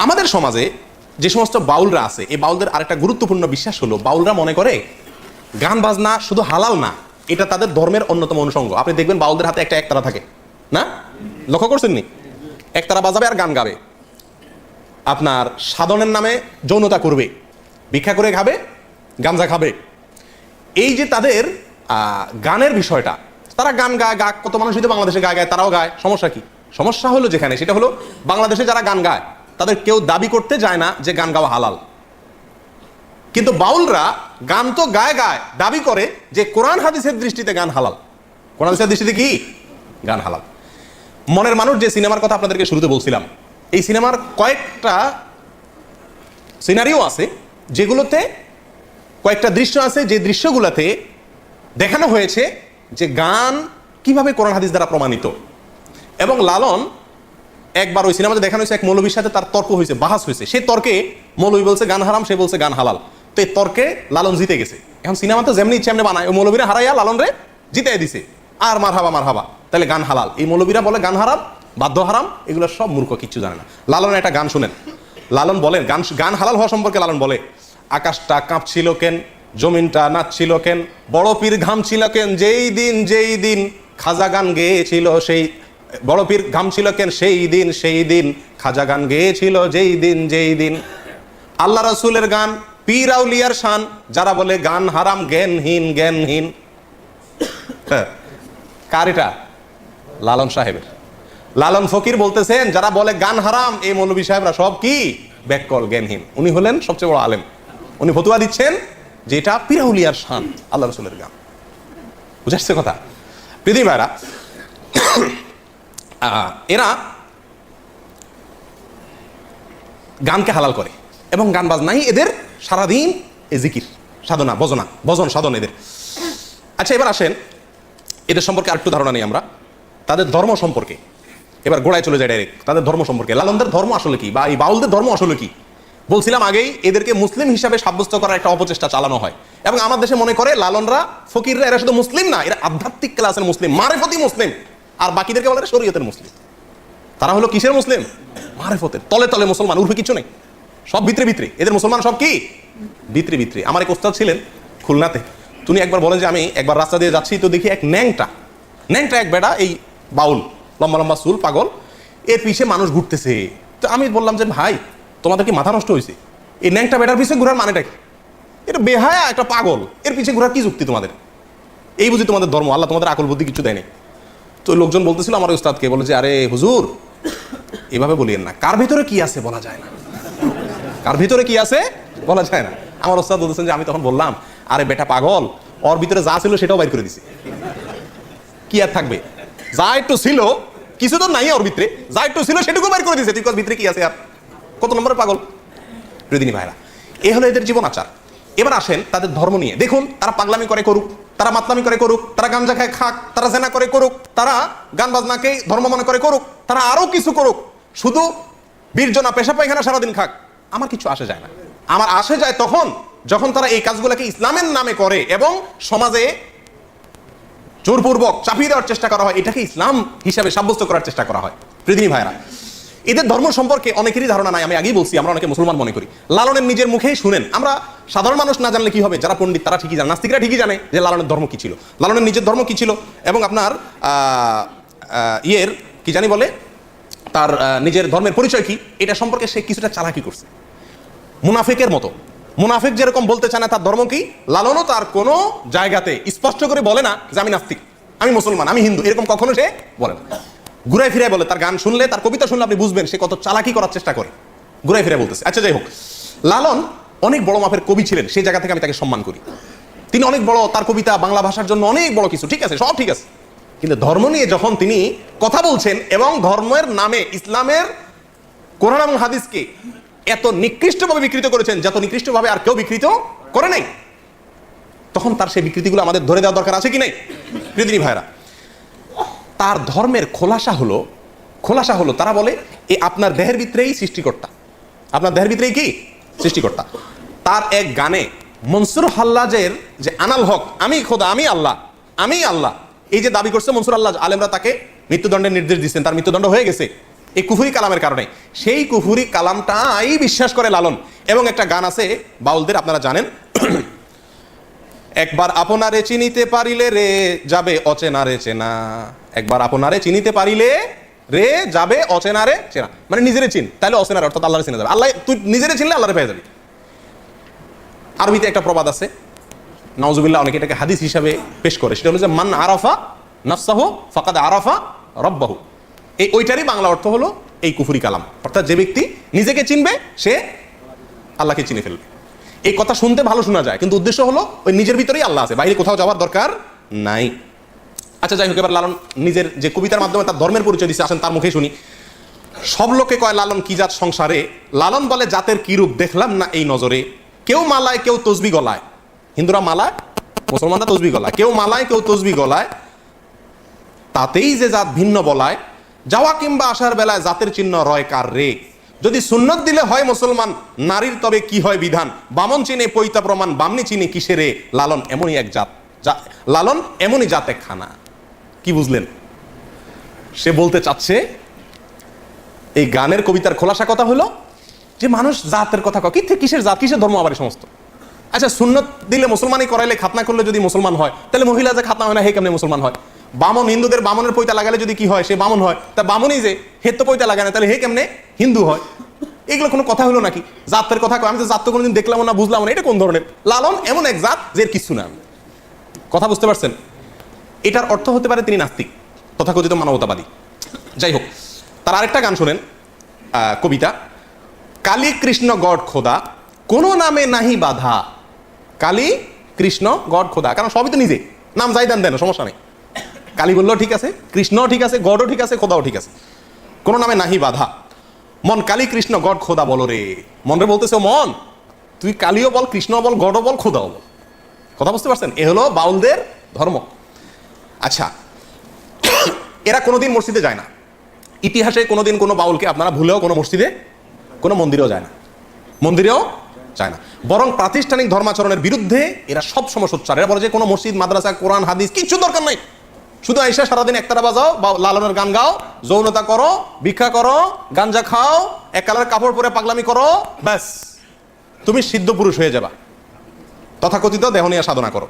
আমাদের সমাজে যে সমস্ত বাউলরা আছে, এই বাউলদের আরেকটা গুরুত্বপূর্ণ বিশ্বাস হলো, বাউলরা মনে করে গান বাজনা শুধু হালাল না, এটা তাদের ধর্মের অন্যতম অনুষঙ্গ। আপনি দেখবেন বাউলদের হাতে একটা একতারা থাকে না, লক্ষ্য করছেন নি? একতারা বাজাবে আর গান গাবে, আপনার সাধনের নামে যৌনতা করবে, ভিক্ষা করে খাবে, গাঞ্জা খাবে। এই যে তাদের গানের বিষয়টা, তারা গান গায়, কত মানুষ হয়তো বাংলাদেশে গায়, তারাও গায়, সমস্যা কি? সমস্যা হলো যেখানে, সেটা হলো বাংলাদেশে যারা গান গায় তাদের কেউ দাবি করতে যায় না যে গান গাওয়া হালাল, কিন্তু বাউলরা গান তো গায় দাবি করে যে কোরআন হাদিসের দৃষ্টিতে গান হালাল। কোরআন হাদিসের দৃষ্টিতে কি গান হালাল? মনের মানুষ যে সিনেমার কথা আপনাদেরকে শুরুতে বলছিলাম, এই সিনেমার কয়েকটা সিনারিও আছে যেগুলোতে কয়েকটা দৃশ্য আছে, যে দৃশ্যগুলোতে দেখানো হয়েছে যে গান কিভাবে কোরআন হাদিস দ্বারা প্রমাণিত। এবং লালন একবার ওই সিনেমাতে দেখানো হয়েছে, এক মৌলবীর সাথে তার তর্ক হয়েছে, বাহাস হয়েছে। সেই তর্কে মৌলবী বলছে গান হারাম, সে বলছে গান হালাল। তো এই তর্কে লালন জিতে গেছে। এখন সিনেমা তো যেমনি ইচ্ছে এমনি বানায়, ওই মৌলবীরা হারাইয়া লালন রে জিতাই দিছে, আর মার হাবা, তাহলে গান হালাল। এই মৌলবীরা বলে গান হারাম, বাদ্য হারাম, এগুলো সব মূর্খ, কিচ্ছু জানে না। লালনের একটা গান শুনেন, লালন বলেন গান হালাল হওয়া সম্পর্কে লালন বলে, আকাশটা কাঁপছিল কেন, জমিনটা নাচছিল কেন, বড় পীর ঘামছিল কেন, যেই দিন খাজা গান গেয়েছিল, সেই বড় পীর ঘামছিল কেন, সেই দিন খাজা গান গেয়েছিল, যেই দিন আল্লাহ রাসূলের গান, পীর আউলিয়ার শান, যারা বলে গান হারাম জ্ঞানহীন। কার এটা? লালন সাহেবের। লালন ফকির বলতেছেন যারা বলে গান হারাম, এই মৌলভী সাহেবরা সব কি ব্যাককল, জ্ঞানহীন। উনি হলেন সবচেয়ে বড় আলেম, উনি ফতুয়া দিচ্ছেন যে এটা পীর আউলিয়ার শান, আল্লাহ রাসূলের গান। বুঝাচ্ছে কথা? পৃথিবী ভাইরা, এরা গানকে হালাল করে এবং গান বাজনাই এদের সারাদিন জিকির সাধনা, ভজন সাধন এদের। আচ্ছা, এবার আসেন এদের সম্পর্কে আরেকটু ধারণা নেই আমরা, তাদের ধর্ম সম্পর্কে। এবার গোড়ায় চলে যায় ডাইরেক্ট, তাদের ধর্ম সম্পর্কে। লালনদের ধর্ম আসলে কি, বা এই বাউলদের ধর্ম আসলে কি? বলছিলাম আগেই, এদেরকে মুসলিম হিসাবে সাব্যস্ত করার একটা অপচেষ্টা চালানো হয়। এবং আমার দেশে মনে করে লালনরা, ফকিররা, এরা শুধু মুসলিম না, এরা আধ্যাত্মিক ক্লাসের মুসলিম, মারেফতি মুসলিম। আর বাকিদেরকে বলে শরীয়তের মুসলিম। তারা হলো কিসের মুসলিম? মারেফতের, তলে মুসলমান, উর্ফে কিছু নেই, সব ভিতরে। এদের মুসলমান সব কি ভিতরে। আমার এক ওস্তাদ ছিলেন খুলনাতে, তিনি একবার বলেন যে আমি একবার রাস্তা দিয়ে যাচ্ছি, তো দেখি এক ন্যাংটা এক বেটা, এই বাউল, লম্বা চুল, পাগল, এর পিছে মানুষ ঘুরতেছে। তো আমি বললাম যে ভাই, তোমাদের কি মাথা নষ্ট হয়েছে? এই ন্যাংটা বেটার পিছে ঘোরার মানেটা কি? এটা বেহায়া একটা পাগল, এর পিছে ঘোরার কি যুক্তি তোমাদের? এই বুঝি তোমাদের ধর্ম? আল্লাহ তোমাদের আকল বুদ্ধি কিছু দেয়নি। তো লোকজন বলতেছিল আমার উস্তাদকে, বলে যে আরে হুজুর, এভাবে বলিয়েন না, কার ভিতরে কি আছে বলা যায় না, কার ভিতরে কি আছে বলা যায় না। আমার উস্তাদ বলতেছেন যে আমি তখন বললাম, আরে বেটা পাগল, ওর ভিতরে যা ছিল সেটাও বাইর করে দিছে, কি আর থাকবে? যা একটু ছিল, কিছু তো নাই ওর ভিতরে, যা একটু ছিল সেটুকু বাইর করে দিছে, তুই ওর ভিতরে কি আছে? আর কত নম্বরের পাগল? প্রতিদিনই ভাইরা, এ হলো এদের জীবন আচার। এবার আসেন তাদের ধর্ম নিয়ে। দেখুন, তারা পাগলামি করে করুক, তারা মাতলামি করে করুক, তারা গাঞ্জা খায় খাক, তারা জেনা করে করুক, তারা গান বাজনাকে ধর্ম মনে করে করুক, তারা আরো কিছু করুক, শুধু বীর্জনা পেশা পায়খানা সারাদিন খাক, আমার কিছু আসে যায় না। আমার আসে যায় তখন যখন তারা এই কাজগুলোকে ইসলামের নামে করে এবং সমাজে জোরপূর্বক চাপিয়ে দেওয়ার চেষ্টা করা হয়, এটাকে ইসলাম হিসাবে সাব্যস্ত করার চেষ্টা করা হয়। পৃথিবী ভাইরা, এদের ধর্ম সম্পর্কে অনেকেরই ধারণা নাই। আমি আগেই বলছি, আমরা অনেকে মুসলমান মনে করি। লালনের নিজের মুখেই শুনেন, আমরা সাধারণ মানুষ না জানলে কি হবে, যারা পণ্ডিত তারা ঠিকই জানে, নাস্তিকরা ঠিকই জানে যে লালনের ধর্ম কি ছিল, লালনের নিজের ধর্ম কি ছিল। এবং আপনার কি জানি বলে, তার নিজের ধর্মের পরিচয় কি, এটা সম্পর্কে সে কিছুটা চালাকি করছে, মুনাফিকের মতো। মুনাফিক যেরকম বলতে চায় না তার ধর্ম কি, লালনও তার কোনো জায়গাতে স্পষ্ট করে বলে না যে আমি নাস্তিক, আমি মুসলমান, আমি হিন্দু, এরকম কখনো সে বলে না। ঘুরাই ফিরাই বলে। তার গান শুনলে, তার কবিতা শুনলে আপনি বুঝবেন সে কত চালাকি করার চেষ্টা করে, ঘুরাই ফিরাই বলতেছে। আচ্ছা, যাই হোক, লালন অনেক বড় মাপের কবি ছিলেন, সেই জায়গা থেকে আমি তাকে সম্মান করি। তিনি অনেক বড়, তার কবিতা বাংলা ভাষার জন্য অনেক বড় কিছু, ঠিক আছে, সব ঠিক আছে। কিন্তু ধর্ম নিয়ে যখন তিনি কথা বলছেন এবং ধর্মের নামে ইসলামের কোরআন এবং হাদিসকে এত নিকৃষ্টভাবে বিকৃত করেছেন, যত নিকৃষ্টভাবে আর কেউ বিকৃত করে নাই, তখন তার সেই বিকৃতিগুলো আমাদের ধরে দেওয়া দরকার আছে কি নাই? পৃথিবী ভাইরা, তার ধর্মের খোলাসা হলো তারা বলে এই আপনার দেহের ভিতরেই সৃষ্টিকর্তা, আপনার দেহের ভিতরেই কি সৃষ্টিকর্তা। তার এক গানে মনসুর হাল্লাজের যে আনাল হক, আমি খোদা, আমি আল্লাহ, এই যে দাবি করছে মনসুর আল্লাহ, আলেমরা তাকে মৃত্যুদণ্ডের নির্দেশ দিচ্ছেন, তার মৃত্যুদণ্ড হয়ে গেছে। এই কুফুরি কালামের কারণে। সেই কুফুরি কালামটাই বিশ্বাস করে লালন। এবং একটা গান আছে বাউলদের, আপনারা জানেন, একবার আপনারে চিনিতে পারিলে রে যাবে অচেনারে চেনা, একবার আপনারে চিনিতে পারিলে রে যাবে অচেনারে চেনা, মানে নিজেরে চিন তাহলে অচেনারে অর্থাৎ আল্লাহরে চিনা যাবে। আল্লাহ, তুই নিজেরে চিনলে আল্লাহরে পেয়ে যাবি। আরবিতে একটা প্রবাদ আছে, নাউজুবিল্লাহ, অনেকে এটাকে হাদিস হিসাবে পেশ করে, সেটা হলো যে মান আরাফা নাফসাহু ফাকাদ আরাফা রব্বাহু। এই ওইটারই বাংলা অর্থ হলো এই কুফুরি কালাম, অর্থাৎ যে ব্যক্তি নিজেকে চিনবে সে আল্লাহকে চিনে ফেলবে। এই কথা শুনতে ভালো শোনা যায়, কিন্তু উদ্দেশ্য হলো ওই নিজের ভিতরেই আল্লাহ আছে, বাইরে কোথাও যাওয়ার দরকার নাই। আচ্ছা যাই হোক, এবার লালন নিজের যে কবিতার মাধ্যমে তার ধর্মের পরিচয় দিচ্ছে, আসেন তার মুখে শুনি। সব লোকে কয় লালন কি জাত সংসারে, লালন বলে জাতের কি রূপ দেখলাম না এই নজরে। কেউ মালায় কেউ তসবি গলায়, হিন্দুরা মালায়, মুসলমানরা তসবি গলায়, কেউ মালায় কেউ তসবি গলায়, তাতেই যে জাত ভিন্ন বলায়। যাওয়া কিংবা আসার বেলায় জাতের চিহ্ন রয় কার রে। যদি সুন্নত দিলে হয় মুসলমান, নারীর তবে কি হয় বিধান। বামন চিনে পৈতা প্রমাণ, বামনি চিনে কিসে রে। লালন এমনই এক জাত, লালন এমনই জাত এক খানা। কি বুঝলেন? সে বলতে চাচ্ছে, এই গানের কবিতার খোলাসা কথা হলো যে মানুষ জাতের কথা কয়, কিসের জাত, কিসের ধর্ম আবার সমস্ত। আচ্ছা, সুন্নত দিলে মুসলমানই করাইলে, খাতনা করলে যদি মুসলমান হয়, তাহলে মহিলা যে খাতনা হয় না, হে কেমনে মুসলমান হয়? বামন, হিন্দুদের বামনের পৈতা লাগালে যদি কি হয়, সে বামন হয়। তা বামনই যে হের তো পৈতা লাগায় না, তাহলে হে কেমনে হিন্দু হয়? এগুলো কোনো কথা হলো নাকি? জাতের কথা কয়, আমি তো জাত তো কোনোদিন দেখলাম না, বুঝলাম না, এটা কোন ধরনের? লালন এমন এক জাত যে কিছু না। কথা বুঝতে পারছেন? এটার অর্থ হতে পারে তিনি নাস্তিক, তথাকথিত মানবতাবাদী। যাই হোক, তার আরেকটা গান শোনেন, কবিতা, কালী কৃষ্ণ গড খোদা কোনো নামে নাহি বাধা। কালী কৃষ্ণ গড খোদা, কারণ সবই তো নিজে, নাম যাই দেন দেন, সমস্যা নেই। কালী বললেও ঠিক আছে, কৃষ্ণও ঠিক আছে, গডও ঠিক আছে, খোদাও ঠিক আছে, কোনো নামে নাহি বাধা। মন কালী কৃষ্ণ গড খোদা বলো রে। মন রে বলতেছে, মন তুই কালীও বল, কৃষ্ণও বল, গডও বল, খোদাও বল। কথা বুঝতে পারছেন? এ হলো বাউলদের ধর্ম। আচ্ছা, এরা কোনোদিন মসজিদে যায় না। ইতিহাসে কোনোদিন কোনো বাউলকে আপনারা ভুলেও কোনো মসজিদে, কোনো মন্দিরেও যায় না, মন্দিরেও যায় না। বরং প্রাতিষ্ঠানিক ধর্মাচরণের বিরুদ্ধে এরা সব সময় সোচ্চার। এরা বলে যে কোনো মসজিদ, মাদ্রাসা, কোরআন, হাদিস কিছু দরকার নাই, শুধু আইসা সারাদিন একতারা বাজাও, বা লালনের গান গাও, যৌনতা করো, ভিক্ষা করো, গাঞ্জা খাও, এক কালার কাপড় পরে পাগলামি করো, ব্যাস তুমি সিদ্ধ পুরুষ হয়ে যাবা। তথাকথিত দেহনিয়া সাধনা করো।